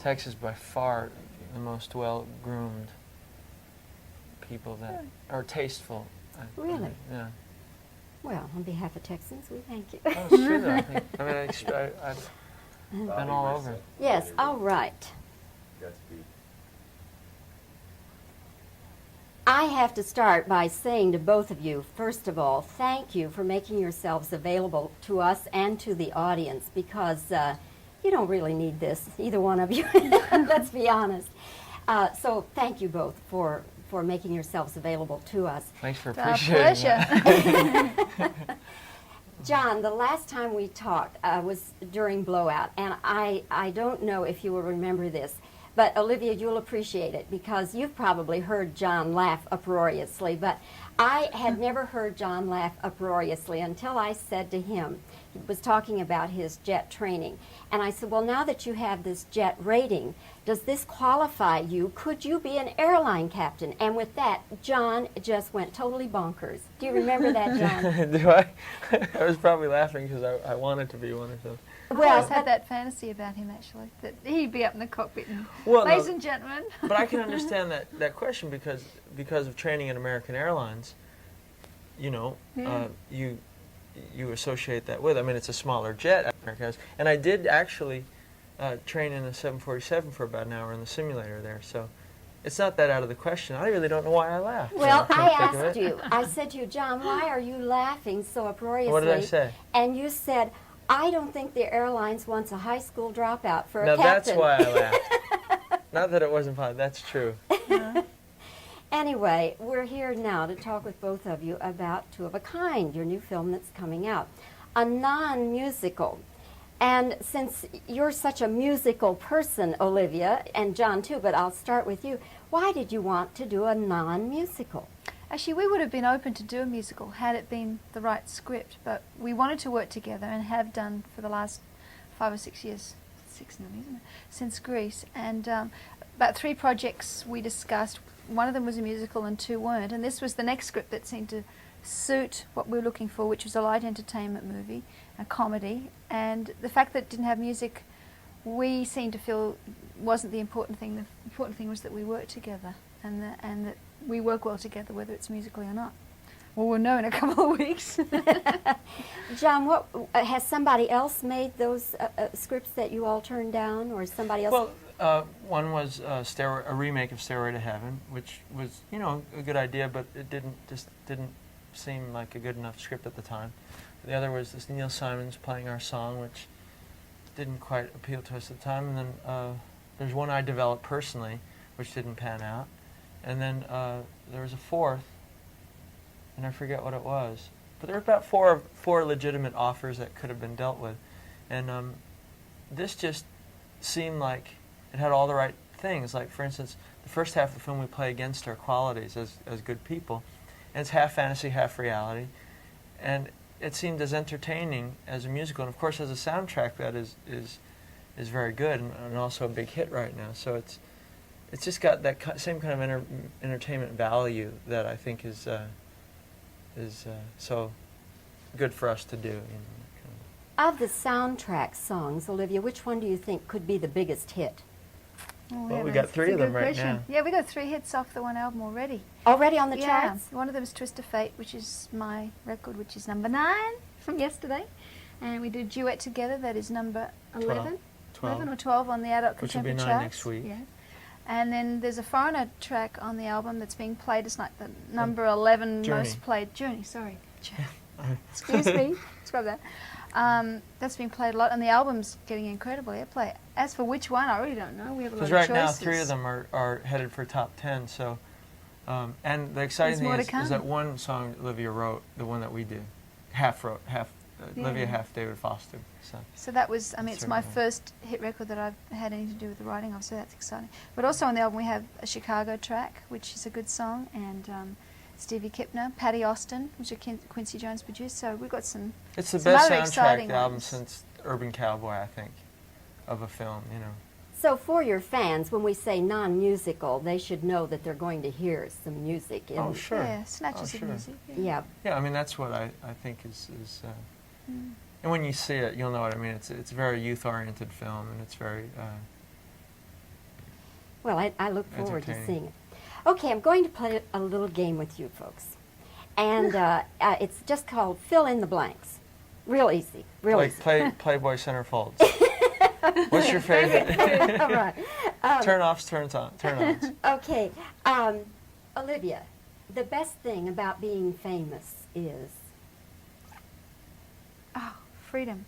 Texas by far the most well-groomed people that are tasteful. Really? Yeah. Well, on behalf of Texans, we thank you. Oh, it's true, though. I think. I mean, I've been all over. Yes, all right. I have to start by saying to both of you, first of all, thank you for making yourselves available to us and to the audience, because you don't really need this, either one of you, let's be honest. So thank you both for making yourselves available to us. Thanks for Our appreciating pleasure. John, the last time we talked was during Blowout, and I don't know if you will remember this, but Olivia, you'll appreciate it because you've probably heard John laugh uproariously, but I had never heard John laugh uproariously until I said to him, he was talking about his jet training, and I said, well, now that you have this jet rating, does this qualify you? Could you be an airline captain? And with that, John just went totally bonkers. Do you remember that, John? Do I? I was probably laughing because I wanted to be one or something. I always had that fantasy about him, actually, that he'd be up in the cockpit and, ladies and gentlemen. But I can understand that question because of training in American Airlines, you know, you associate that with. I mean, it's a smaller jet, and I did actually train in a 747 for about an hour in the simulator there, so it's not that out of the question. I really don't know why I laughed. Well, I asked you, I said to you, John, why are you laughing so uproariously? What did I say? And you said, I don't think the airlines wants a high school dropout for a now captain. That's why I laughed. Not that it wasn't fun. That's true. Anyway, we're here now to talk with both of you about Two of a Kind, your new film that's coming out. A non-musical. And since you're such a musical person, Olivia, and John too, but I'll start with you, why did you want to do a non-musical? Actually, we would have been open to do a musical had it been the right script, but we wanted to work together and have done for the last 5 or 6 years, 6 now, isn't it, since Greece. And about 3 projects we discussed. One of them was a musical and 2 weren't, and this was the next script that seemed to suit what we were looking for, which was a light entertainment movie, a comedy. And the fact that it didn't have music, we seemed to feel wasn't the important thing. The important thing was that we worked together and that we work well together, whether it's musically or not. Well, we'll know in a couple of weeks. John, what has somebody else made those scripts that you all turned down, or somebody else? Well, one was a remake of Stairway to Heaven, which was, you know, a good idea, but it didn't seem like a good enough script at the time. The other was this Neil Simon's Playing Our Song, which didn't quite appeal to us at the time. And then there's one I developed personally, which didn't pan out. And then there was a 4th, and I forget what it was. But there were about four legitimate offers that could have been dealt with. And this just seemed like it had all the right things. Like, for instance, the first half of the film we play against our qualities as good people. And it's half fantasy, half reality. And it seemed as entertaining as a musical. And, of course, as a soundtrack, that is very good and also a big hit right now. So it's just got that same kind of entertainment value that I think is so good for us to do. You know, Of the soundtrack songs, Olivia, which one do you think could be the biggest hit? Well, we got 3 of them right now. Yeah, we got 3 hits off the one album already. Already on the charts? One of them is Twist of Fate, which is my record, which is number 9 from yesterday. And we did Duet Together, that is number 11. 11 or 12 on the adult contemporary charts. Which will be 9 next week. Yeah. And then there's a foreigner track on the album that's being played. It's like the number 11 Journey. most played. Journey, sorry. Excuse me. Scrub that. That's been played a lot, and the album's getting incredible airplay. As for which one, I really don't know. We have a lot of Because choices. right now 3 of them are headed for top 10. So, and the exciting thing is that one song Olivia wrote, the one that we did, half Olivia, half David Foster. So that was, I mean, it's my first hit record that I've had anything to do with the writing of, so that's exciting. But also on the album we have a Chicago track, which is a good song, and Stevie Kipner, Patty Austin, which Quincy Jones produced. So we've got some. It's the best soundtrack album ones. since Urban Cowboy, I think, of a film. You know. So for your fans, when we say non-musical, they should know that they're going to hear some music. Oh, sure. Yeah, snatches of music. Yeah. Yeah, I mean, that's what I think is and when you see it, you'll know what I mean. It's a very youth-oriented film, and it's very, Well, I look forward to Entertaining. seeing it. Okay, I'm going to play a little game with you folks. And it's just called Fill in the Blanks. Real easy, real Like easy. Playboy centerfolds. What's your favorite? All right. Turn-offs, turn-ons. Okay, Olivia, the best thing about being famous is? Oh, freedom.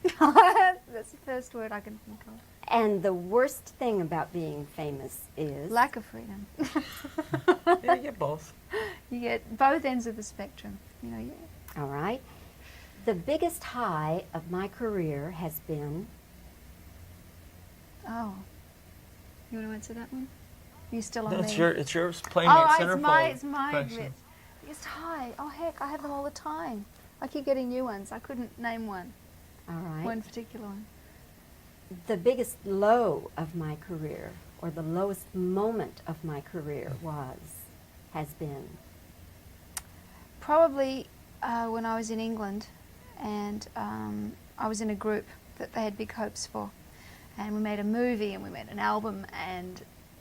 That's the first word I can think of. And the worst thing about being famous is? Lack of freedom. Yeah, you get both. You get both ends of the spectrum. You know, All right. The biggest high of my career has been? Oh. You want to answer that one? You still on No, me? it's yours. Playmate Oh, centerfold. it's my question. bit. It's high. Oh, heck, I have them all the time. I keep getting new ones. I couldn't name one. All right. One particular one. The biggest low of my career, or the lowest moment of my career has been? Probably when I was in England, and I was in a group that they had big hopes for. And we made a movie and we made an album, and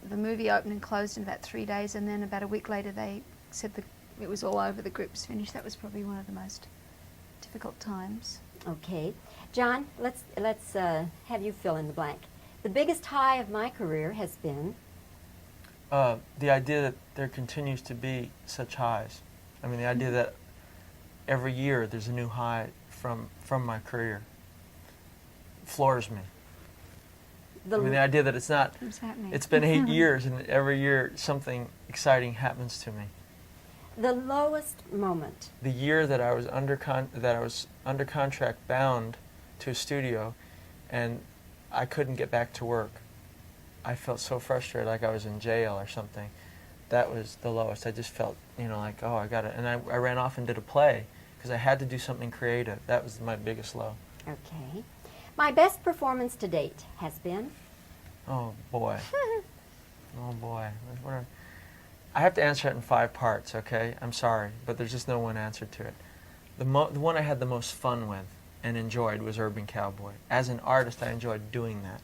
the movie opened and closed in about 3 days, and then about a week later they said it was all over, the group was finished. That was probably one of the most difficult times. Okay. John, let's have you fill in the blank. The biggest high of my career has been? The idea that there continues to be such highs. I mean, the idea that every year there's a new high from my career floors me. I mean, the idea that it's not, What's happening? it's been 8 years and every year something exciting happens to me. The lowest moment. The year that I was under contract bound to a studio and I couldn't get back to work. I felt so frustrated, like I was in jail or something. That was the lowest. I just felt, like, oh, I got it. And I ran off and did a play because I had to do something creative. That was my biggest low. Okay. My best performance to date has been? Oh, boy. Oh, boy. I have to answer it in 5 parts, okay? I'm sorry, but there's just no one answer to it. The one I had the most fun with and enjoyed was Urban Cowboy. As an artist, I enjoyed doing that.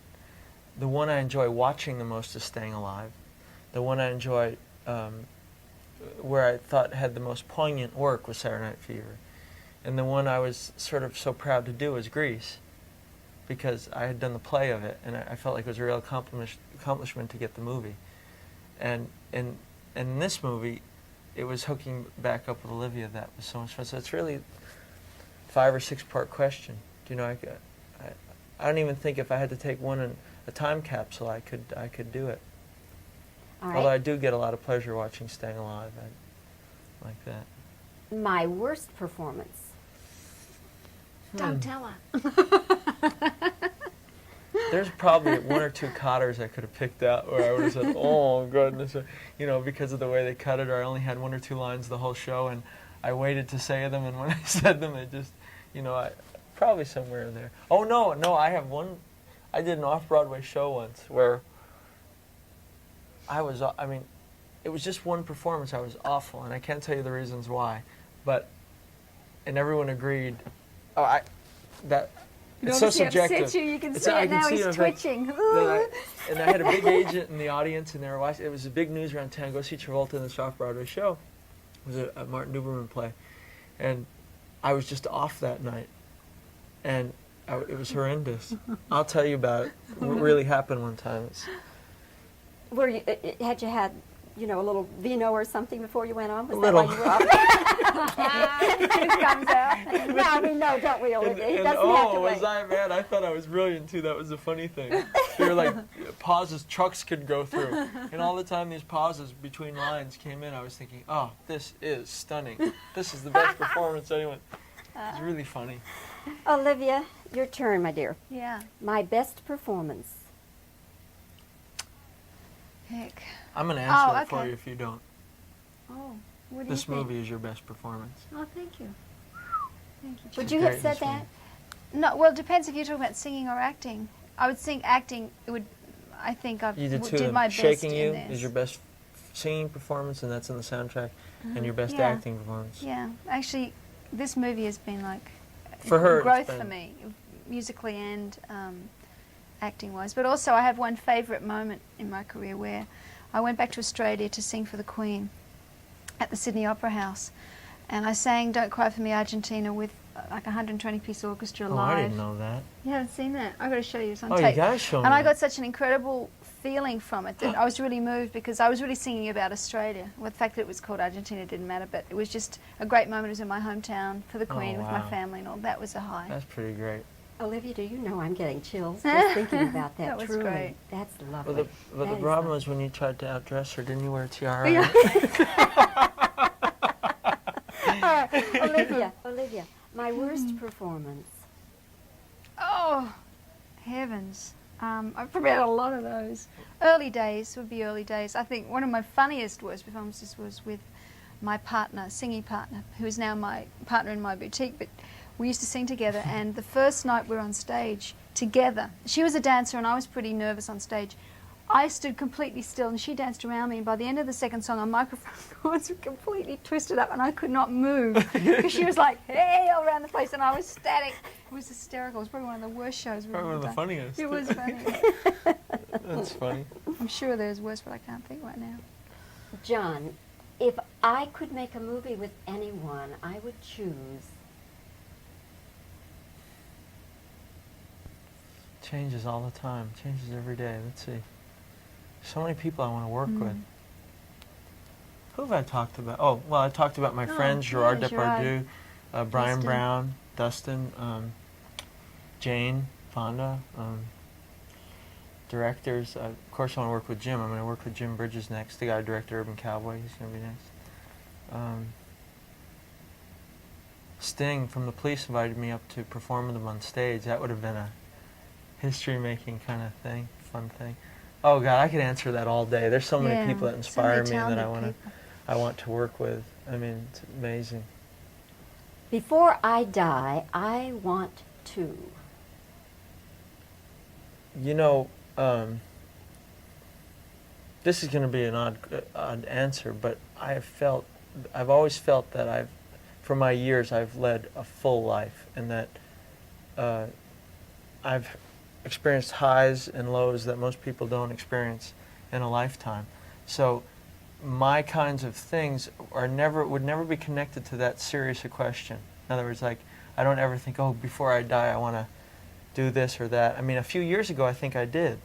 The one I enjoy watching the most is Staying Alive. The one I enjoy, where I thought had the most poignant work was Saturday Night Fever. And the one I was sort of so proud to do was Grease, because I had done the play of it, and I felt like it was a real accomplishment to get the movie. And in this movie, it was hooking back up with Olivia that was so much fun. So it's really 5 or 6 part question. I don't even think if I had to take one in a time capsule, I could do it. All Although I right. do get a lot of pleasure watching Staying Alive. I like that. My worst performance. Don't tell her. There's probably 1 or 2 cotters I could have picked out where I would have said, oh, goodness, because of the way they cut it, or I only had 1 or 2 lines the whole show, and I waited to say them, and when I said them, it just, probably somewhere in there. Oh, no, I have one. I did an off-Broadway show once where it was just one performance. I was awful, and I can't tell you the reasons why, and everyone agreed. It's so subjective. You can It's- see I it can now. see He's it, but twitching. and I had a big agent in the audience, and they were watching. It was a big news around town. Go see Travolta in this off-Broadway show. It was a Martin Duberman play, and I was just off that night, and it was horrendous. I'll tell you about it. What really happened one time. Were you, had you had, a little vino or something before you went on? Was A that little. why you were off? It comes out. No, we know, don't we, Olivia? He doesn't have to was wait. I mad? I thought I was brilliant too. That was the funny thing. There were like pauses trucks could go through, and all the time these pauses between lines came in, I was thinking, oh, this is stunning. This is the best performance anyone. It's really funny. Olivia, your turn, my dear. Yeah. My best performance. Heck. I'm gonna answer Oh, it for okay. you if you don't. Oh, what do This you think? movie is your best performance. Oh, thank you. Thank you. Would John. you have Great, said this one. that? No, well, it depends if you're talking about singing or acting. I would sing acting. It would. I think I You did two of did them. my best Shaking in You this. is your best singing performance, and that's in the soundtrack, and your best Yeah. acting performance. Yeah, actually, this movie has been like For her, it's growth been- for me, musically and acting-wise. But also I have one favourite moment in my career where I went back to Australia to sing for the Queen at the Sydney Opera House. And I sang Don't Cry For Me Argentina with like a 120-piece orchestra Oh, live. I didn't know that. You haven't seen that? I've got to show you. It's on Oh, tape. you gotta show me And I that. got such an incredible feeling from it that I was really moved because I was really singing about Australia. Well, the fact that it was called Argentina didn't matter, but it was just a great moment. It was in my hometown for the Queen with my wow. family and all. That was a high. That's pretty great. Olivia, do you know I'm getting chills just thinking about that? That was Truly. great. That's Well, lovely. the That is problem lovely. was when you tried to outdress her, didn't you wear a tiara? Yeah. Olivia, my worst performance. Oh, heavens. I've probably had a lot of those. Early days would be early days. I think one of my funniest worst performances was with my partner, singing partner, who is now my partner in my boutique, but we used to sing together, and the first night we were on stage together, she was a dancer and I was pretty nervous on stage. I stood completely still and she danced around me, and by the end of the second song, our microphone cords were completely twisted up and I could not move because she was like, hey, all around the place, and I was static. It was hysterical. It was probably one of the worst shows we've Probably ever one of the done. funniest. It was funny. That's funny. I'm sure there's worse, but I can't think right now. John, if I could make a movie with anyone, I would choose. Changes all the time. Changes every day. Let's see. So many people I want to work with. Who have I talked about? Oh, well, I talked about my friends, Gerard yeah, Depardieu, Brian Dustin. Brown, Dustin, Jane Fonda, directors. Of course, I want to work with Jim. I'm going to work with Jim Bridges next, the guy who directed Urban Cowboy. He's going to be next. Sting from the Police invited me up to perform with him on stage. That would have been a history-making kind of thing, fun thing. Oh God, I could answer that all day. There's so many Yeah, people that so inspire many me that talented I want to work with. I mean, it's amazing. Before I die, I want to. You know, this is going to be an odd answer, but I've always felt that for my years, I've led a full life, and that I've experienced highs and lows that most people don't experience in a lifetime. So my kinds of things would never be connected to that serious a question. In other words, like, I don't ever think, oh, before I die, I want to do this or that. I mean, a few years ago, I think I did.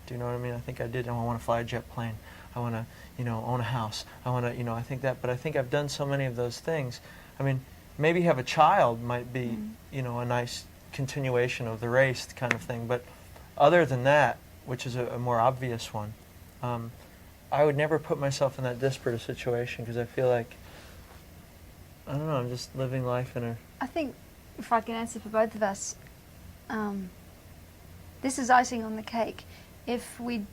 Do you know what I mean? I think I did. I want to fly a jet plane. I want to, own a house. I want to, I think that. But I think I've done so many of those things. I mean, maybe have a child might be, a nice continuation of the race kind of thing. But other than that, which is a more obvious one, I would never put myself in that disparate a situation because I feel like, I don't know, I'm just living life in a... I think, if I can answer for both of us, this is icing on the cake. If we,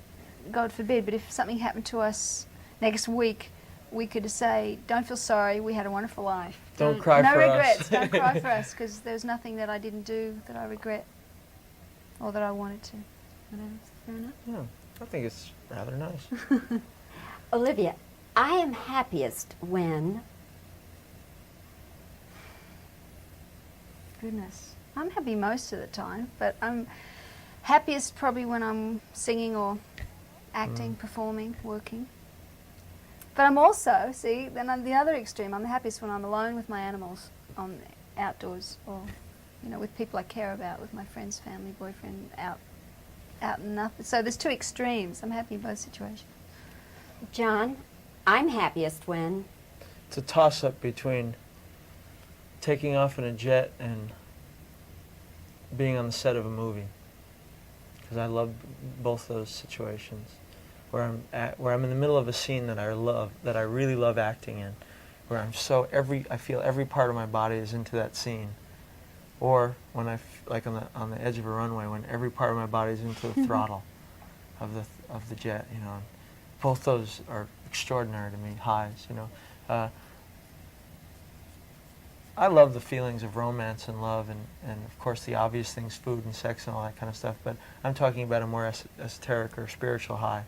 God forbid, but if something happened to us next week, we could say, don't feel sorry, we had a wonderful life. Don't cry no for regrets, us. don't cry for us, because there's nothing that I didn't do that I regret or that I wanted to. Fair enough? Yeah, I think it's rather nice. Olivia, I am happiest when... Goodness. I'm happy most of the time, but I'm happiest probably when I'm singing or acting, performing, working. But I'm also, then on the other extreme, I'm the happiest when I'm alone with my animals on outdoors or, with people I care about, with my friends, family, boyfriend, out and nothing. So there's two extremes. I'm happy in both situations. John, I'm happiest when... It's a toss-up between taking off in a jet and being on the set of a movie, because I love both those situations, where I'm in the middle of a scene that I love, that I really love acting in, where I feel every part of my body is into that scene, or when like on the edge of a runway, when every part of my body is into the throttle of the jet. Both those are extraordinary to me, highs. I love the feelings of romance and love and of course the obvious things, food and sex and all that kind of stuff, but I'm talking about a more esoteric or spiritual high.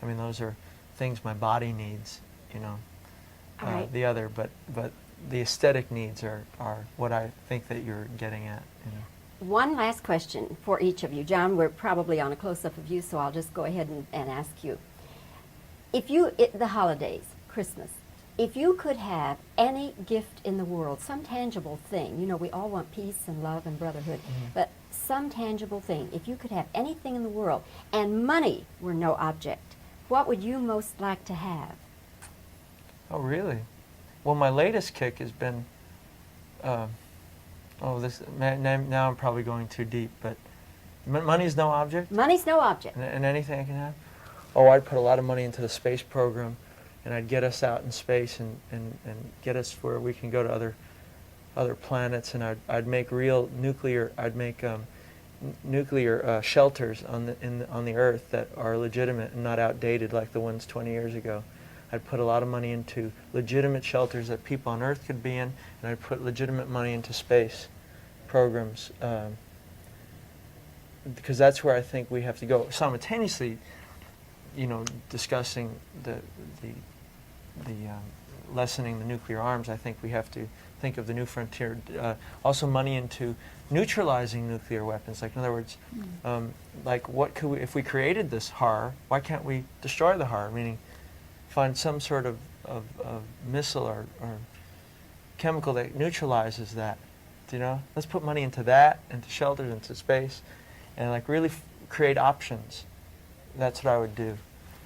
I mean, those are things my body needs, Right. The other, but the aesthetic needs are what I think that you're getting at, One last question for each of you. John, we're probably on a close-up of you, so I'll just go ahead and ask you. If you, the holidays, Christmas, if you could have any gift in the world, some tangible thing, you know, we all want peace and love and brotherhood, but some tangible thing, if you could have anything in the world and money were no object, what would you most like to have? Oh, really? Well, my latest kick has been, now I'm probably going too deep, but money's no object? Money's no object. And anything I can have? Oh, I'd put a lot of money into the space program, and I'd get us out in space and get us where we can go to other planets, and I'd make real nuclear, nuclear shelters on the Earth that are legitimate and not outdated like the ones 20 years ago. I'd put a lot of money into legitimate shelters that people on Earth could be in, and I'd put legitimate money into space programs, because that's where I think we have to go. Simultaneously, you know, discussing the lessening the nuclear arms, I think we have to think of the new frontier. Also, money into neutralizing nuclear weapons. Like, in other words, like, what could we, if we created this horror, why can't we destroy the horror? Meaning, find some sort of missile or chemical that neutralizes that. You know, let's put money into that, into shelters, into space, and like really create options. That's what I would do.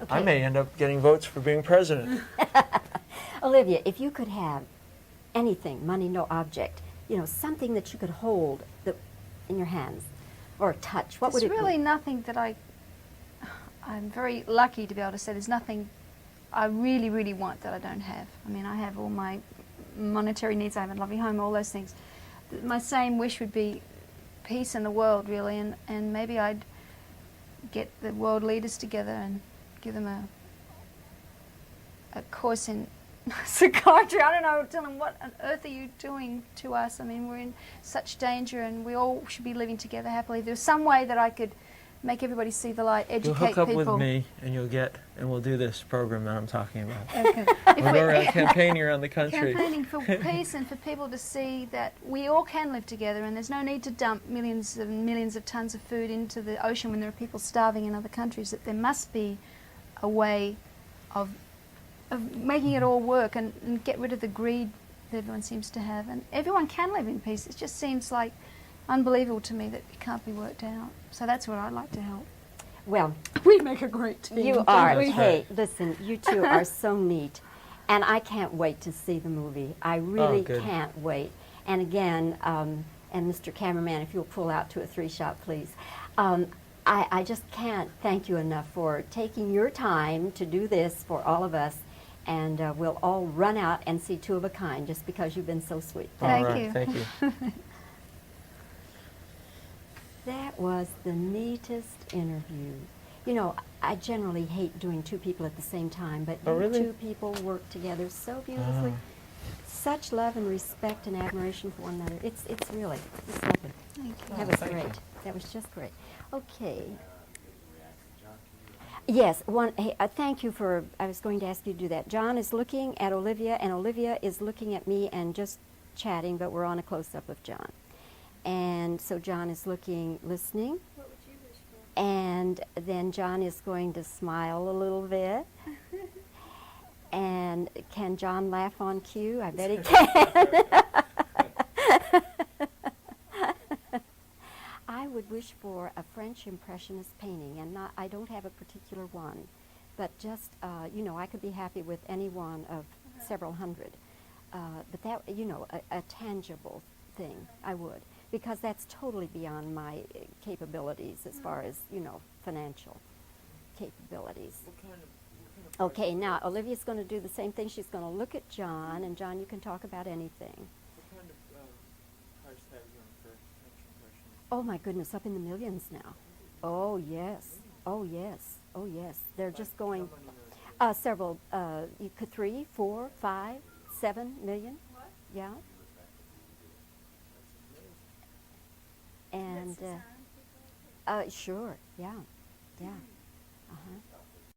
Okay. I may end up getting votes for being president. Olivia, if you could have anything, money no object, you know, something that you could hold in your hands or touch, what would it be? There's really nothing that I'm very lucky to be able to say there's nothing I really, really want that I don't have. I mean, I have all my monetary needs, I have a lovely home, all those things. My same wish would be peace in the world, really, and maybe I'd get the world leaders together and give them a course in psychiatry. I don't know, tell them what on earth are you doing to us? I mean, we're in such danger and we all should be living together happily. If there's some way that I could make everybody see the light, educate people. You'll hook up with me and we'll do this program that I'm talking about. Okay. We'll go around campaigning around the country. Campaigning for peace and for people to see that we all can live together and there's no need to dump millions and millions of tons of food into the ocean when there are people starving in other countries, that there must be a way of making it all work and get rid of the greed that everyone seems to have. And everyone can live in peace. It just seems like unbelievable to me that it can't be worked out. So that's what I'd like to help. Well, We make a great team. you don't are. we? Hey, listen, you two are so neat. And I can't wait to see the movie. I really good. can't wait. And again, and Mr. Cameraman, if you'll pull out to a 3-shot, please. I just can't thank you enough for taking your time to do this for all of us. And we'll all run out and see Two of a Kind just because you've been so sweet. Thank All right, you. Thank you. That was the neatest interview. You know, I generally hate doing two people at the same time, but Oh, you really? two people work together so beautifully. Such love and respect and admiration for one another. It's lovely. Thank you. That was thank great. you. That was just great. Okay. Yes, hey, thank you for, I was going to ask you to do that. John is looking at Olivia, and Olivia is looking at me and just chatting, but we're on a close-up of John. And so John is listening. What would you wish for? And then John is going to smile a little bit. And can John laugh on cue? I bet he can. I would wish for a French Impressionist painting, and I don't have a particular one, but just, you know, I could be happy with any one of several hundred. But that, you know, a tangible thing, I would, because that's totally beyond my capabilities as far as, you know, financial capabilities. Okay, now Olivia's going to do the same thing. She's going to look at John, and John, you can talk about anything. What kind of price tag is on for French Impressionist? Oh my goodness, up in the millions now. Oh yes, oh yes, oh yes. They're just going several. You could 3, 4, 5, 7 million. What? Yeah. And sure, yeah, yeah. Uh-huh.